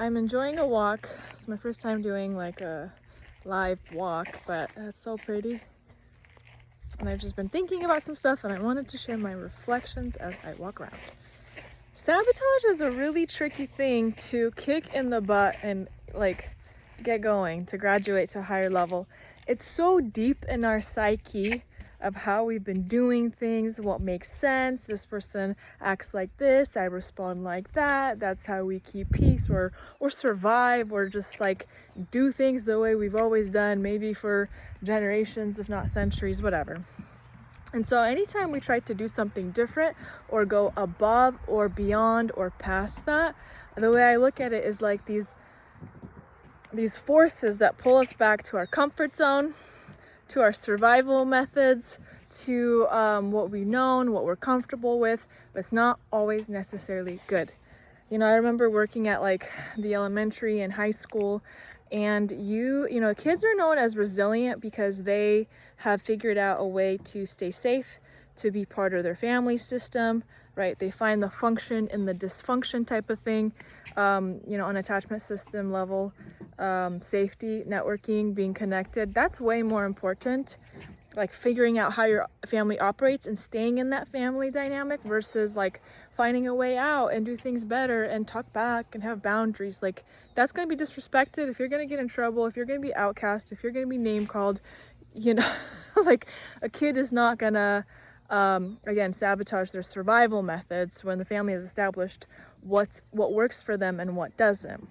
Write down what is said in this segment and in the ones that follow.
I'm enjoying a walk. It's my first time doing like a live walk, but it's so pretty. And I've just been thinking about some stuff and I wanted to share my reflections as I walk around. Sabotage is a really tricky thing to kick in the butt and like get going to graduate to a higher level. It's so deep in our psyche of how we've been doing things, what makes sense. This person acts like this, I respond like that. That's how we keep peace or survive or just like do things the way we've always done, maybe for generations, if not centuries, whatever. And so anytime we try to do something different or go above or beyond or past that, the way I look at it is like these forces that pull us back to our comfort zone, to our survival methods, to what we've known, what we're comfortable with, but it's not always necessarily good. You know, I remember working at like the elementary and high school, and kids are known as resilient because they have figured out a way to stay safe, to be part of their family system, right? They find the function in the dysfunction type of thing, on attachment system level, safety, networking, being connected. That's way more important, like figuring out how your family operates and staying in that family dynamic versus like finding a way out and do things better and talk back and have boundaries. Like that's going to be disrespected, if you're going to get in trouble, if you're going to be outcast, if you're going to be name called, like a kid is not going to again sabotage their survival methods when the family has established what works for them and what doesn't.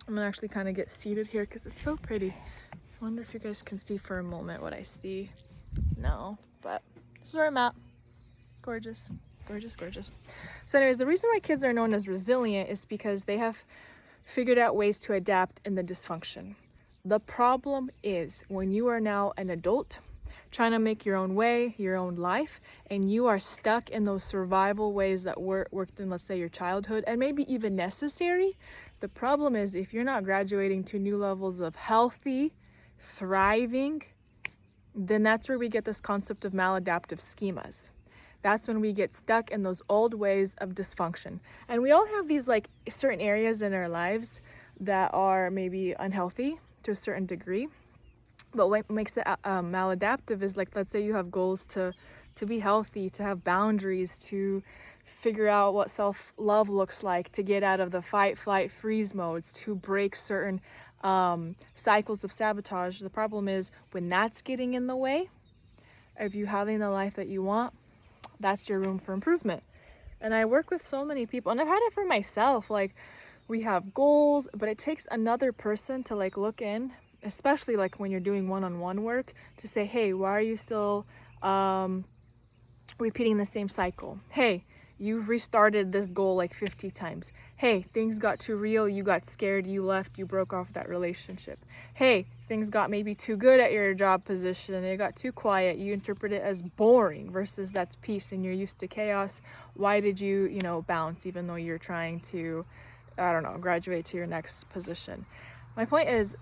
I'm gonna actually kind of get seated here because it's so pretty. I wonder if you guys can see for a moment what I see. No, but this is where I'm at. Gorgeous, gorgeous, gorgeous. So anyways, the reason why kids are known as resilient is because they have figured out ways to adapt in the dysfunction. The problem is when you are now an adult trying to make your own way, your own life, and you are stuck in those survival ways that worked in, let's say, your childhood and maybe even necessary. The problem is if you're not graduating to new levels of healthy, thriving, then that's where we get this concept of maladaptive schemas. That's when we get stuck in those old ways of dysfunction. And we all have these like certain areas in our lives that are maybe unhealthy to a certain degree. But what makes it maladaptive is like, let's say you have goals to be healthy, to have boundaries, to figure out what self-love looks like, to get out of the fight, flight, freeze modes, to break certain cycles of sabotage. The problem is when that's getting in the way of you having the life that you want, that's your room for improvement. And I work with so many people, and I've had it for myself. Like we have goals, but it takes another person to like look in, especially like when you're doing one-on-one work, to say, hey, why are you still repeating the same cycle? Hey, you've restarted this goal like 50 times. Hey, things got too real, you got scared, you left, you broke off that relationship. Hey, things got maybe too good at your job position, it got too quiet, you interpret it as boring versus that's peace and you're used to chaos. Why did you bounce even though you're trying to, graduate to your next position? My point is,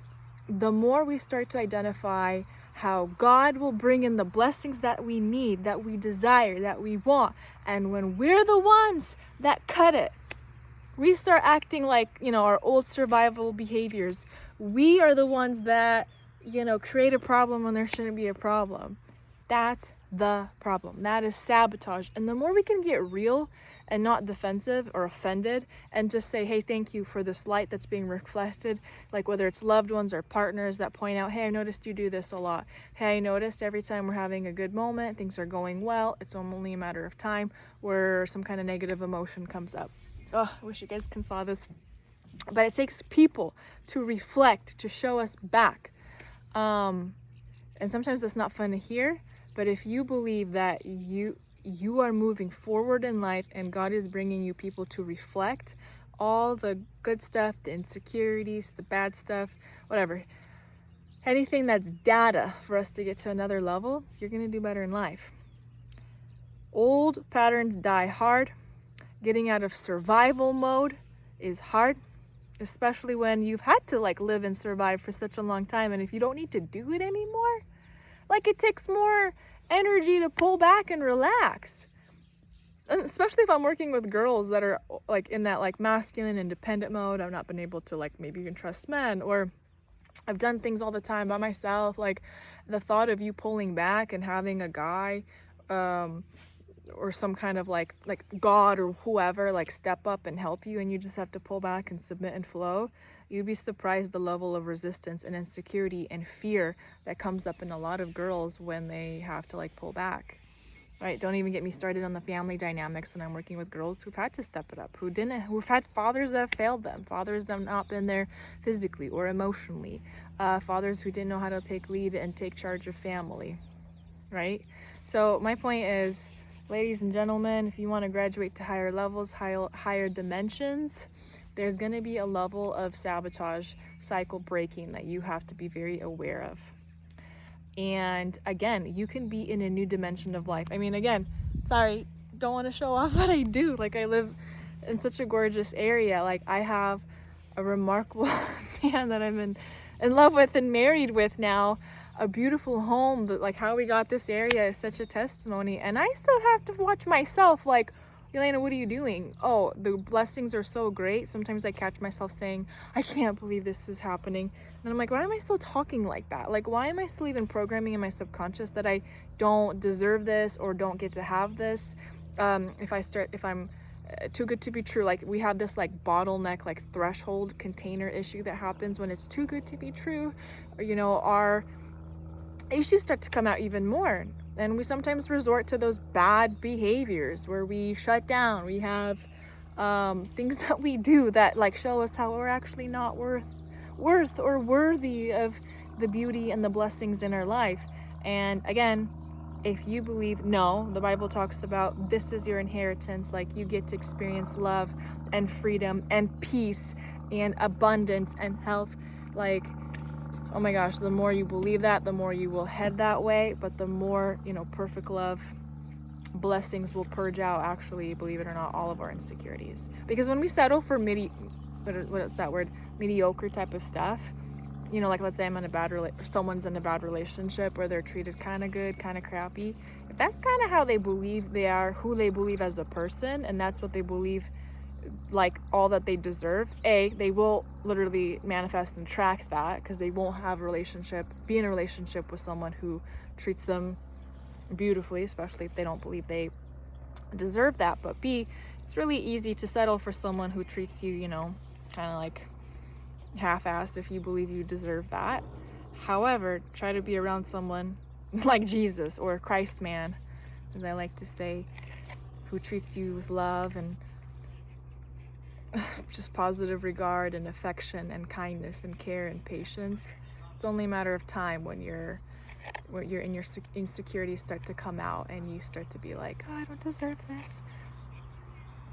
the more we start to identify how God will bring in the blessings that we need, that we desire, that we want, and when we're the ones that cut it, we start acting like, our old survival behaviors. We are the ones that, create a problem when there shouldn't be a problem. That's the problem. That is sabotage. And the more we can get real and not defensive or offended and just say, hey, thank you for this light that's being reflected, like whether it's loved ones or partners that point out, hey, I noticed you do this a lot. Hey, I noticed every time we're having a good moment, things are going well, it's only a matter of time where some kind of negative emotion comes up. Oh, I wish you guys can saw this. But it takes people to reflect, to show us back. And sometimes that's not fun to hear, but if you believe that you are moving forward in life and God is bringing you people to reflect all the good stuff, the insecurities, the bad stuff, whatever, anything that's data for us to get to another level, you're going to do better in life. Old patterns die hard. Getting out of survival mode is hard, especially when you've had to like live and survive for such a long time. And if you don't need to do it anymore, like it takes more energy to pull back and relax. and especially if I'm working with girls that are like in that like masculine independent mode. I've not been able to like maybe even trust men, or I've done things all the time by myself. Like the thought of you pulling back and having a guy, um, or some kind of like God or whoever like step up and help you, and you just have to pull back and submit and flow. You'd be surprised the level of resistance and insecurity and fear that comes up in a lot of girls when they have to like pull back. Right? Don't even get me started on the family dynamics when I'm working with girls who've had to step it up, who've had fathers that have failed them, fathers that have not been there physically or emotionally, fathers who didn't know how to take lead and take charge of family, right? So my point is, ladies and gentlemen, if you want to graduate to higher levels, higher dimensions, there's going to be a level of sabotage, cycle breaking that you have to be very aware of. And again, you can be in a new dimension of life. I mean, again, sorry, don't want to show off, but I do. Like, I live in such a gorgeous area. Like, I have a remarkable man that I'm in love with and married with now, a beautiful home. That, like, how we got this area is such a testimony. And I still have to watch myself, like, Elena, what are you doing? Oh, the blessings are so great. Sometimes I catch myself saying, I can't believe this is happening. And I'm like, why am I still talking like that? Like, why am I still even programming in my subconscious that I don't deserve this or don't get to have this? If I'm too good to be true, like we have this like bottleneck, like threshold container issue that happens when it's too good to be true. Or, you know, our issues start to come out even more. And we sometimes resort to those bad behaviors where we shut down. We have things that we do that like show us how we're actually not worth or worthy of the beauty and the blessings in our life. And again, if you believe, no, the Bible talks about this is your inheritance, like you get to experience love and freedom and peace and abundance and health, like, oh my gosh, the more you believe that, the more you will head that way. But the more, you know, perfect love, blessings will purge out, actually, believe it or not, all of our insecurities. Because when we settle for what is that word? Mediocre type of stuff, you know, like let's say someone's in a bad relationship where they're treated kind of good, kind of crappy. If that's kind of how they believe they are, who they believe as a person, and that's what they believe, like all that they deserve, they will literally manifest and track that, because they won't be in a relationship with someone who treats them beautifully, especially if they don't believe they deserve that. But B, it's really easy to settle for someone who treats you, you know, kind of like half-assed if you believe you deserve that. However, try to be around someone like Jesus, or Christ man, as I like to say, who treats you with love and just positive regard and affection and kindness and care and patience. It's only a matter of time when your insecurities start to come out and you start to be like, oh, I don't deserve this.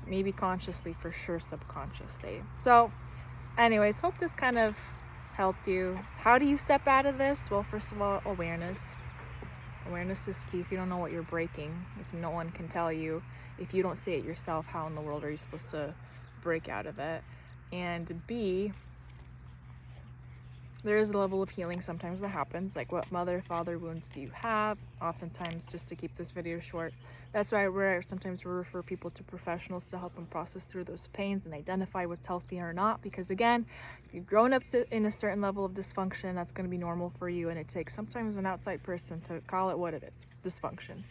Maybe consciously, for sure subconsciously. So anyways, hope this kind of helped you. How do you step out of this? Well, first of all, awareness. Awareness is key. If you don't know what you're breaking, if no one can tell you, if you don't see it yourself, how in the world are you supposed to break out of it? And B, there is a level of healing sometimes that happens, like what mother, father wounds do you have? Oftentimes, just to keep this video short, that's why sometimes we refer people to professionals to help them process through those pains and identify what's healthy or not. Because again, if you've grown up in a certain level of dysfunction, that's going to be normal for you, and it takes sometimes an outside person to call it what it is, dysfunction.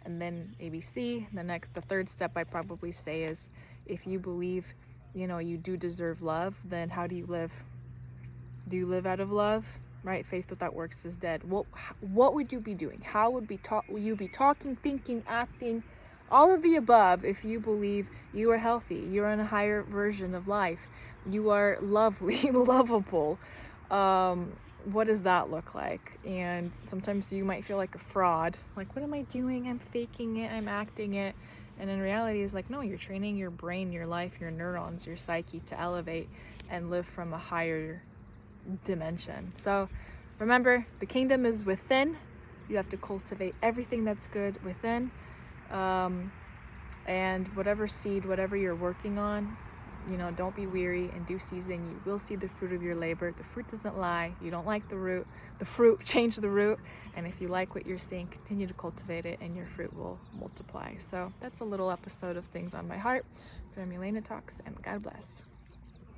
And then ABC, the third step I probably say is, if you believe, you know, you do deserve love, then how do you live? Do you live out of love? Right? Faith without works is dead. What would you be doing? How would you be talking, thinking, acting, all of the above, if you believe you are healthy, you're in a higher version of life, you are lovely, lovable? What does that look like? And sometimes you might feel like a fraud. Like, what am I doing? I'm faking it. I'm acting it. And in reality, it's like, no, you're training your brain, your life, your neurons, your psyche to elevate and live from a higher dimension. So remember, the kingdom is within. You have to cultivate everything that's good within. And whatever seed, whatever you're working on, You know, don't be weary, in due season you will see the fruit of your labor. The fruit doesn't lie. You don't like the fruit, change the root. And if you like what you're seeing, continue to cultivate it and your fruit will multiply. So that's a little episode of Things on My Heart from Elena Talks, and God bless.